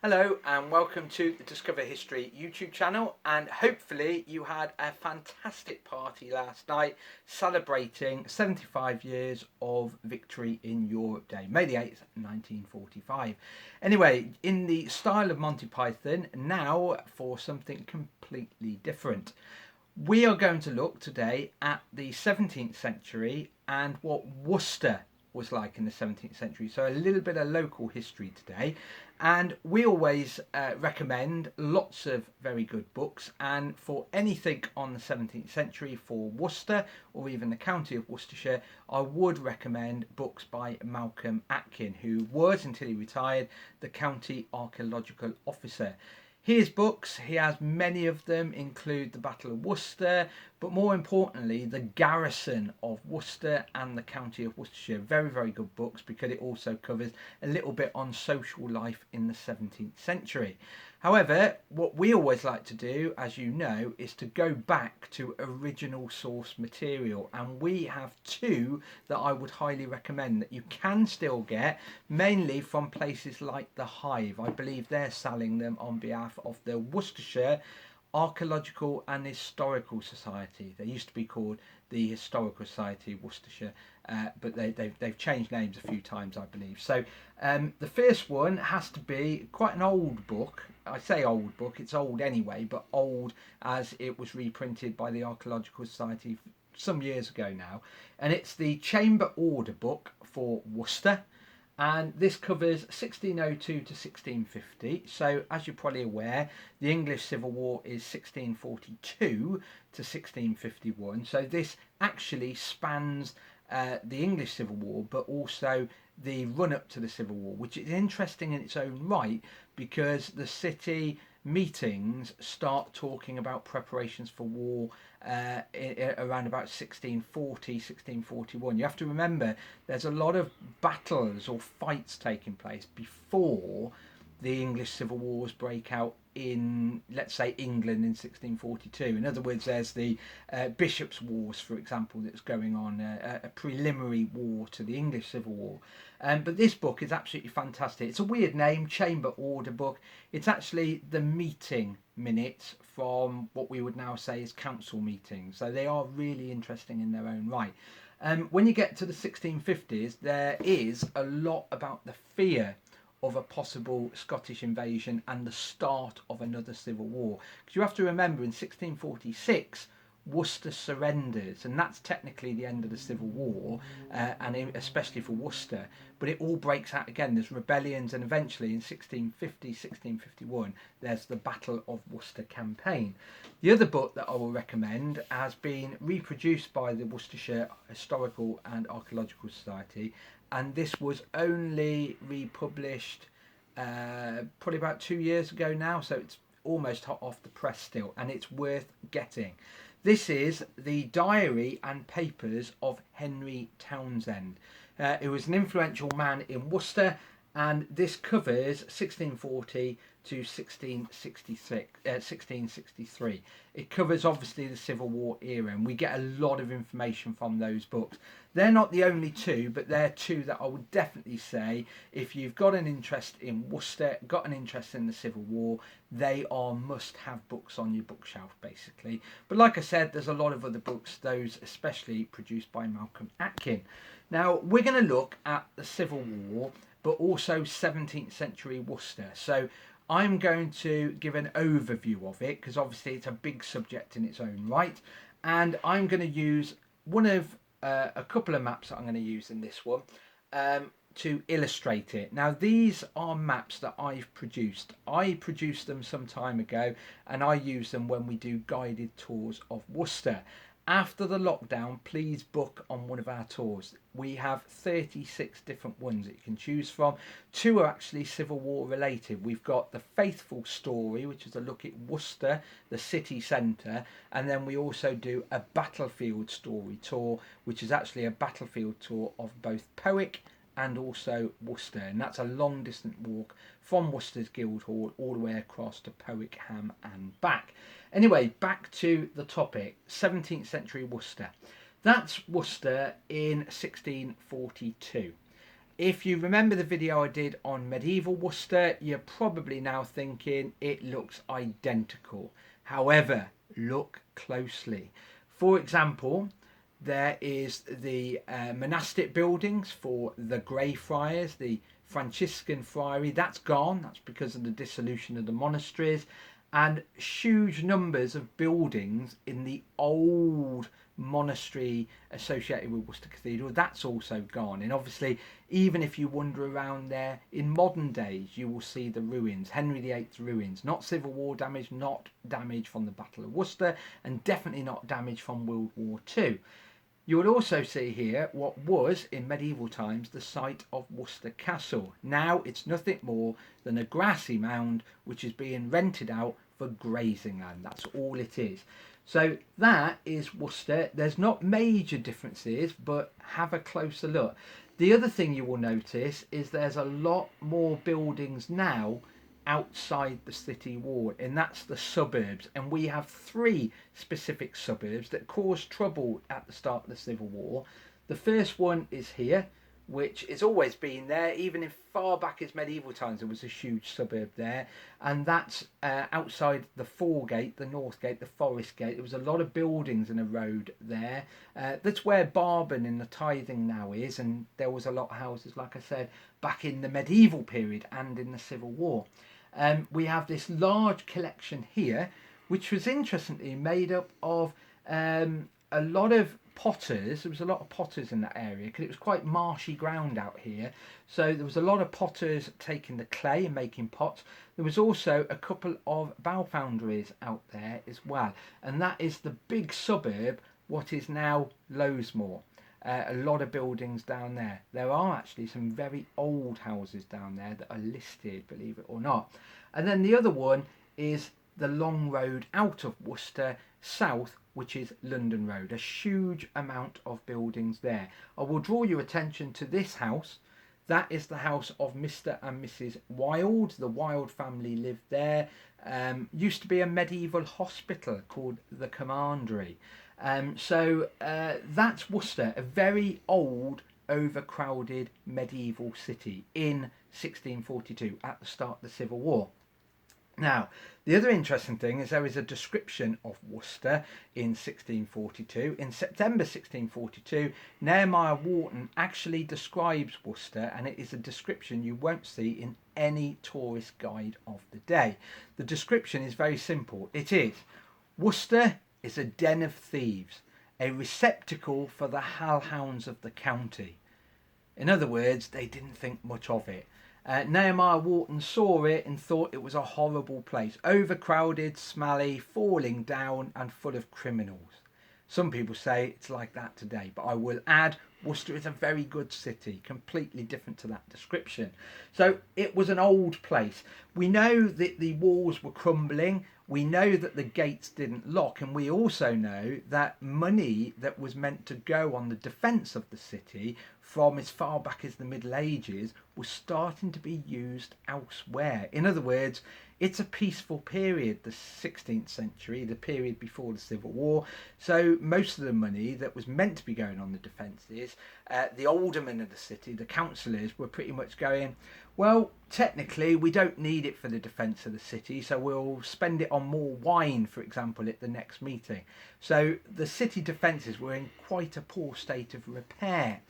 Hello and welcome to the Discover History YouTube channel, and hopefully you had a fantastic party last night celebrating 75 years of victory in Europe Day, May the 8th, 1945. Anyway, in the style of Monty Python, now for something completely different. We are going to look today at the 17th century and what Worcester was like in the 17th century. So a little bit of local history today. And we always recommend lots of very good books. And for anything on the 17th century for Worcester or even the county of Worcestershire, I would recommend books by Malcolm Atkin, who was, until he retired, the county archaeological officer. His books, he has many of them, include the Battle of Worcester, but more importantly, the garrison of Worcester and the county of Worcestershire. Very, very good books because it also covers a little bit on social life in the 17th century. However, what we always like to do, as you know, is to go back to original source material. And we have two that I would highly recommend that you can still get, mainly from places like The Hive. I believe they're selling them on behalf of the Worcestershire Archaeological and Historical Society. They used to be called the Historical Society of Worcestershire, but they've changed names a few times, I believe. So the first one has to be quite an old book. I say old book, it's old anyway, but old as it was reprinted by the Archaeological Society some years ago now. And it's the Chamber Order book for Worcester. And this covers 1602 to 1650. So, as you're probably aware, the English Civil War is 1642 to 1651. So, this actually spans the English Civil War, but also the run up to the Civil War, which is interesting in its own right because the city meetings start talking about preparations for war around about 1640, 1641. You have to remember there's a lot of battles or fights taking place before the English Civil Wars break out in, let's say, England in 1642. In other words, there's the Bishops' Wars, for example, that's going on, a preliminary war to the English Civil War. But this book is absolutely fantastic. It's a weird name, Chamber Order book. It's actually the meeting minutes from what we would now say is council meetings. So they are really interesting in their own right. When you get to the 1650s, there is a lot about the fear of a possible Scottish invasion and the start of another civil war. Because you have to remember, in 1646, Worcester surrenders, and that's technically the end of the Civil War, and especially for Worcester. But it all breaks out again. There's rebellions, and eventually in 1650, 1651, there's the Battle of Worcester campaign. The other book that I will recommend has been reproduced by the Worcestershire Historical and Archaeological Society, and this was only republished probably about 2 years ago now, so it's almost hot off the press still, and it's worth getting. This is the Diary and Papers of Henry Townsend. He was an influential man in Worcester, and this covers 1640 to 1663. It covers obviously the Civil War era, and we get a lot of information from those books. They're not the only two, but they're two that I would definitely say, if you've got an interest in Worcester, got an interest in the Civil War, they are must-have books on your bookshelf, basically. But like I said, there's a lot of other books, those especially produced by Malcolm Atkin. Now, we're going to look at the Civil War, but also 17th century Worcester. So I'm going to give an overview of it, because obviously it's a big subject in its own right. And I'm going to use one of a couple of maps that I'm going to use in this one to illustrate it. Now, these are maps that I've produced. I produced them some time ago, and I use them when we do guided tours of Worcester. After the lockdown, please book on one of our tours. We have 36 different ones that you can choose from. 2 are actually Civil War related. We've got the Faithful Story, which is a look at Worcester, the city centre, and then we also do a Battlefield Story tour, which is actually a battlefield tour of both Powick and also Worcester, and that's a long distance walk from Worcester's Guildhall all the way across to Powick, Ham and back. Anyway, back to the topic, 17th century Worcester. That's Worcester in 1642. If you remember the video I did on medieval Worcester, you're probably now thinking it looks identical. However, look closely. For example, there is the monastic buildings for the Grey Friars, the Franciscan Friary. That's gone. That's because of the dissolution of the monasteries. And huge numbers of buildings in the old monastery associated with Worcester Cathedral, that's also gone. And obviously, even if you wander around there in modern days, you will see the ruins, Henry VIII's ruins, not Civil War damage, not damage from the Battle of Worcester, and definitely not damage from World War II. You will also see here what was, in medieval times, the site of Worcester Castle. Now it's nothing more than a grassy mound which is being rented out for grazing land. That's all it is. So that is Worcester. There's not major differences, but have a closer look. The other thing you will notice is there's a lot more buildings now outside the city wall, and that's the suburbs. And we have 3 specific suburbs that caused trouble at the start of the Civil War. The first one is here, which has always been there, even in far back as medieval times. There was a huge suburb there, and that's outside the Foregate, the North Gate, the Forest Gate. There was a lot of buildings and a road there. That's where Barben in the Tithing now is, and there was a lot of houses, like I said, back in the medieval period and in the Civil War. We have this large collection here, which was interestingly made up of a lot of potters. There was a lot of potters in that area because it was quite marshy ground out here. So there was a lot of potters taking the clay and making pots. There was also a couple of bow foundries out there as well. And that is the big suburb, what is now Lowesmoor. A lot of buildings down there. There are actually some very old houses down there that are listed, believe it or not. And then the other one is the long road out of Worcester south, which is London Road. A huge amount of buildings there. I will draw your attention to this house. That is the house of Mr. and Mrs. Wild. The Wild family lived there. Used to be a medieval hospital called the Commandery. So that's Worcester, a very old, overcrowded medieval city in 1642 at the start of the Civil War. Now, the other interesting thing is there is a description of Worcester in 1642. In September 1642, Nehemiah Wharton actually describes Worcester, and it is a description you won't see in any tourist guide of the day. The description is very simple. It is, Worcester is a den of thieves, a receptacle for the hellhounds of the county. In other words, they didn't think much of it. Nehemiah Wharton saw it and thought it was a horrible place, overcrowded, smelly, falling down and full of criminals. Some people say it's like that today, but I will add Worcester is a very good city, completely different to that description. So it was an old place. We know that the walls were crumbling. We know that the gates didn't lock, and we also know that money that was meant to go on the defence of the city from as far back as the Middle Ages was starting to be used elsewhere. In other words, it's a peaceful period, the 16th century, the period before the Civil War. So most of the money that was meant to be going on the defences, the aldermen of the city, the councillors, were pretty much going, well, technically we don't need it for the defence of the city, so we'll spend it on more wine, for example, at the next meeting. So the city defences were in quite a poor state of repair.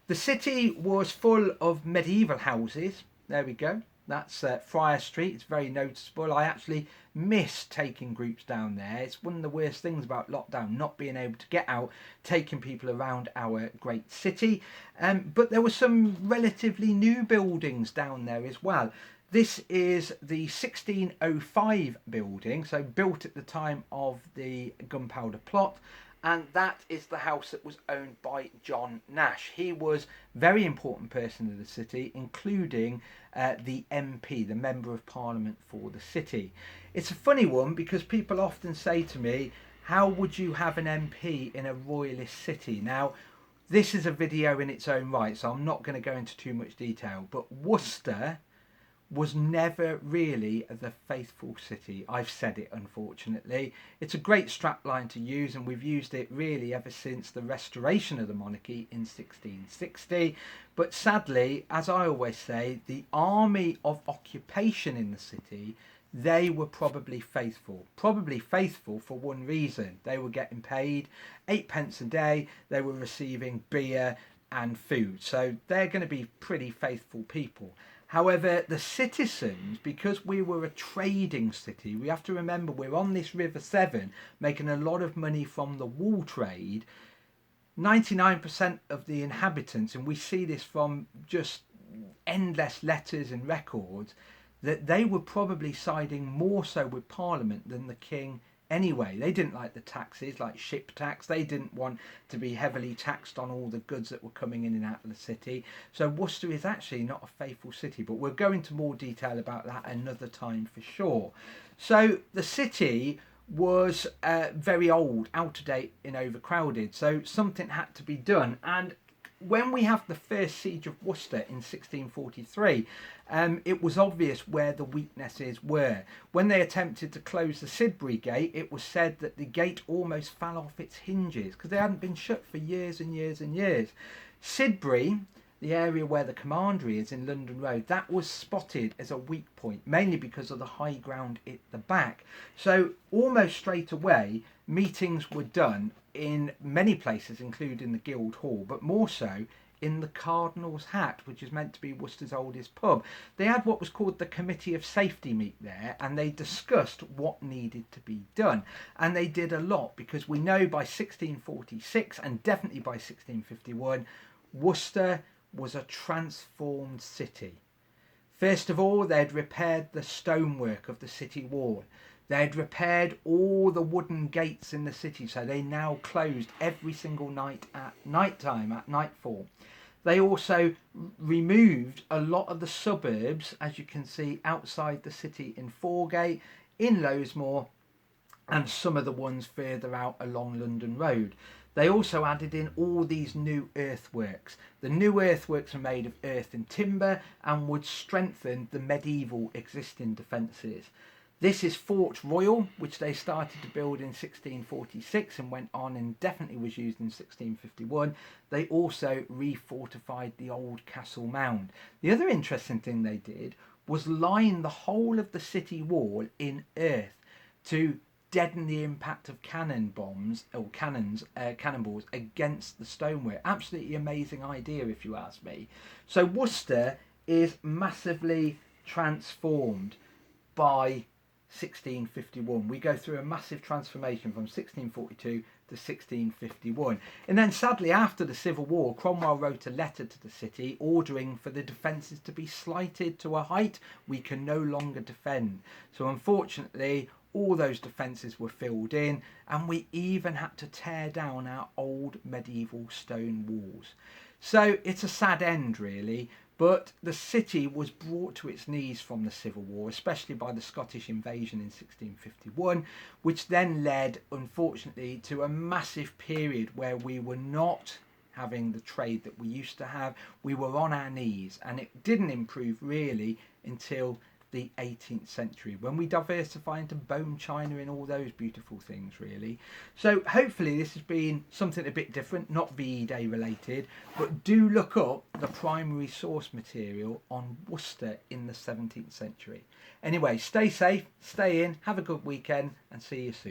The city was full of medieval houses. There we go. That's Friar Street. It's very noticeable. I actually miss taking groups down there. It's one of the worst things about lockdown, not being able to get out, taking people around our great city. But there were some relatively new buildings down there as well. This is the 1605 building, so built at the time of the Gunpowder Plot. And that is the house that was owned by John Nash. He was a very important person of the city, including the MP, the Member of Parliament for the city. It's a funny one because people often say to me, how would you have an MP in a royalist city? Now, this is a video in its own right, so I'm not going to go into too much detail, but Worcester was never really the faithful city. I've said it, unfortunately. It's a great strapline to use, and we've used it really ever since the restoration of the monarchy in 1660. But sadly, as I always say, the army of occupation in the city, they were probably faithful. Probably faithful for one reason. They were getting paid 8p a day. They were receiving beer and food. So they're going to be pretty faithful people. However, the citizens, because we were a trading city, we have to remember we're on this River Severn making a lot of money from the wool trade. 99% of the inhabitants, and we see this from just endless letters and records, that they were probably siding more so with Parliament than the King anyway. They didn't like the taxes, like ship tax. They didn't want to be heavily taxed on all the goods that were coming in and out of the city. So Worcester is actually not a faithful city, but we'll go into more detail about that another time for sure. So the city was very old, out of date and overcrowded, so something had to be done. And when we have the first siege of Worcester in 1643, it was obvious where the weaknesses were. When they attempted to close the Sidbury Gate, it was said that the gate almost fell off its hinges because they hadn't been shut for years and years and years. Sidbury, the area where the commandery is in London Road, that was spotted as a weak point, mainly because of the high ground at the back. So almost straight away, meetings were done in many places, including the Guildhall, but more so in the Cardinal's Hat, which is meant to be Worcester's oldest pub. They had what was called the Committee of Safety meet there, and they discussed what needed to be done. And they did a lot, because we know by 1646, and definitely by 1651, Worcester was a transformed city. First of all, they'd repaired the stonework of the city wall. They'd repaired all the wooden gates in the city, so they now closed every single night at night time, at nightfall. They also removed a lot of the suburbs, as you can see, outside the city in Foregate, in Lowesmoor, and some of the ones further out along London Road. They also added in all these new earthworks. The new earthworks are made of earth and timber and would strengthen the medieval existing defences. This is Fort Royal, which they started to build in 1646 and went on and definitely was used in 1651. They also refortified the old castle mound. The other interesting thing they did was line the whole of the city wall in earth to deaden the impact of cannonballs against the stonework. Absolutely amazing idea, if you ask me. So Worcester is massively transformed by 1651. We go through a massive transformation from 1642 to 1651. And then sadly, after the Civil War, Cromwell wrote a letter to the city ordering for the defences to be slighted to a height we can no longer defend. So unfortunately, all those defences were filled in, and we even had to tear down our old medieval stone walls. So it's a sad end, really, but the city was brought to its knees from the Civil War, especially by the Scottish invasion in 1651, which then led, unfortunately, to a massive period where we were not having the trade that we used to have. We were on our knees, and it didn't improve really until the 18th century, when we diversify into bone china and all those beautiful things, really. So hopefully this has been something a bit different, not VE Day related, but do look up the primary source material on Worcester in the 17th century. Anyway, stay safe, stay in, have a good weekend, and see you soon.